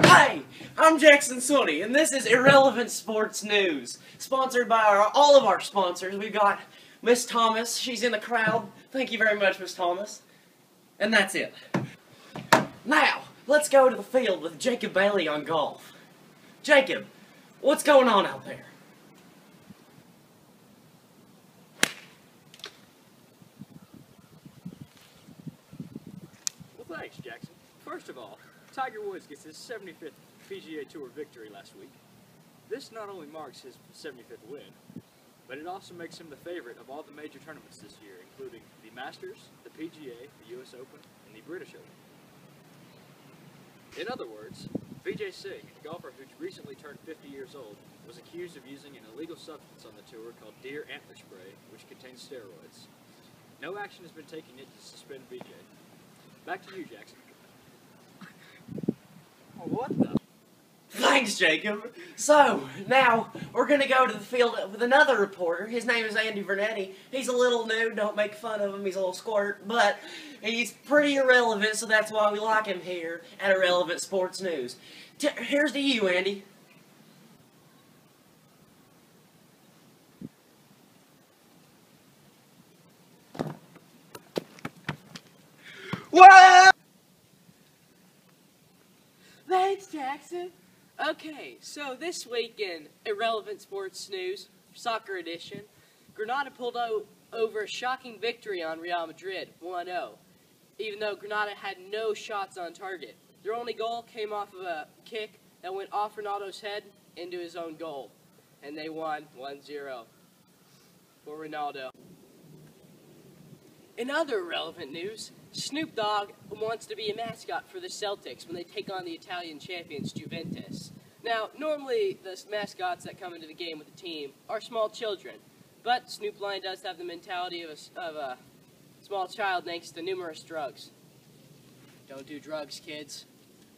Hi, I'm Jackson Sooty, and this is Irrelevant Sports News, sponsored by all of our sponsors. We've got Miss Thomas. She's in the crowd. Thank you very much, Miss Thomas. And that's it. Now, let's go to the field with Jacob Bailey on golf. Jacob, what's going on out there? Well, thanks, Jackson. First of all, Tiger Woods gets his 75th PGA Tour victory last week. This not only marks his 75th win, but it also makes him the favorite of all the major tournaments this year, including the Masters, the PGA, the US Open, and the British Open. In other words, Vijay Singh, a golfer who recently turned 50 years old, was accused of using an illegal substance on the tour called deer antler spray, which contains steroids. No action has been taken yet to suspend Vijay. Back to you, Jackson. Oh, what the? Thanks, Jacob. So, now, we're going to go to the field with another reporter. His name is Andy Vernetti. He's a little new. Don't make fun of him. He's a little squirt. But he's pretty irrelevant, so that's why we like him here at Irrelevant Sports News. Here's to you, Andy. Whoa! Thanks, Jackson. Okay, so this week in Irrelevant Sports News, Soccer Edition, Granada pulled over a shocking victory on Real Madrid, 1-0, even though Granada had no shots on target. Their only goal came off of a kick that went off Ronaldo's head into his own goal, and they won 1-0 for Ronaldo. In other relevant news, Snoop Dogg wants to be a mascot for the Celtics when they take on the Italian champions Juventus. Now, normally the mascots that come into the game with the team are small children, but Snoop Lion does have the mentality of a small child thanks to numerous drugs. Don't do drugs, kids.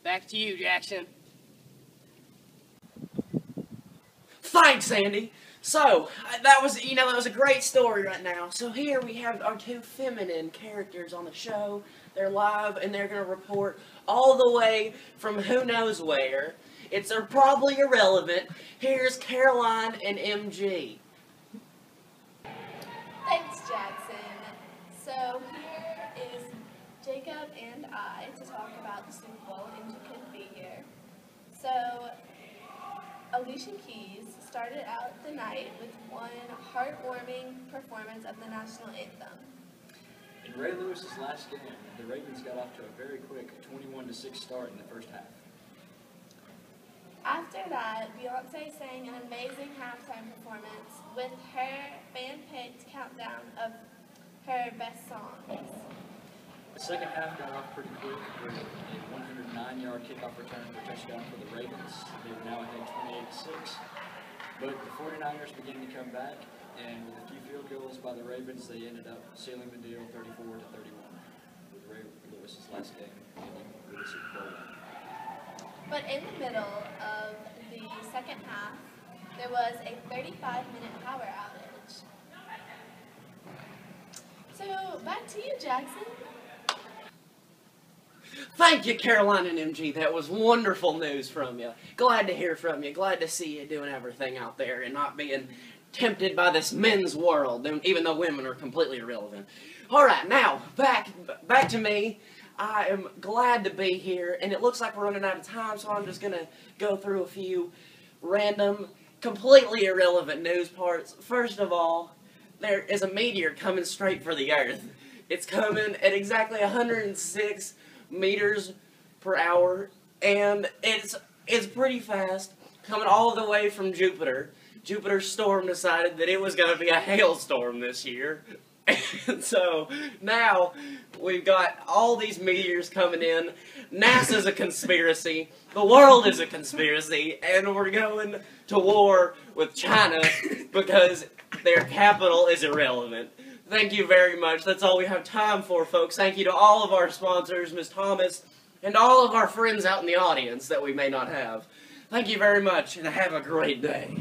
Back to you, Jackson. Thanks, Andy. So, that was a great story right now. So here we have our two feminine characters on the show. They're live, and they're going to report all the way from who knows where. They're probably irrelevant. Here's Caroline and MG. Thanks, Jackson. So here is Jacob and I to talk about the Super Bowl, and you couldn't be here. So, Alicia Keys started out the night with one heartwarming performance of the national anthem. In Ray Lewis's last game, the Ravens got off to a very quick 21-6 start in the first half. After that, Beyonce sang an amazing halftime performance with her fan-picked countdown of her best songs. The second half got off pretty quick with a 109-yard kickoff return for touchdown for the Ravens. They were now ahead 28-6. But the 49ers began to come back, and with a few field goals by the Ravens, they ended up sealing the deal 34-31, with Ray Lewis's last game ending with a Super Bowl win. But in the middle of the second half, there was a 35-minute power outage. So, back to you, Jackson. Thank you, Caroline and MG. That was wonderful news from you. Glad to hear from you. Glad to see you doing everything out there and not being tempted by this men's world, even though women are completely irrelevant. All right, now, back to me. I am glad to be here, and it looks like we're running out of time, so I'm just going to go through a few random, completely irrelevant news parts. First of all, there is a meteor coming straight for the Earth. It's coming at exactly 106 meters per hour, and it's pretty fast, coming all the way from Jupiter. Jupiter's storm decided that it was going to be a hailstorm this year, and so now we've got all these meteors coming in. NASA's a conspiracy, the world is a conspiracy, and we're going to war with China because their capital is irrelevant. Thank you very much. That's all we have time for, folks. Thank you to all of our sponsors, Ms. Thomas, and all of our friends out in the audience that we may not have. Thank you very much, and have a great day.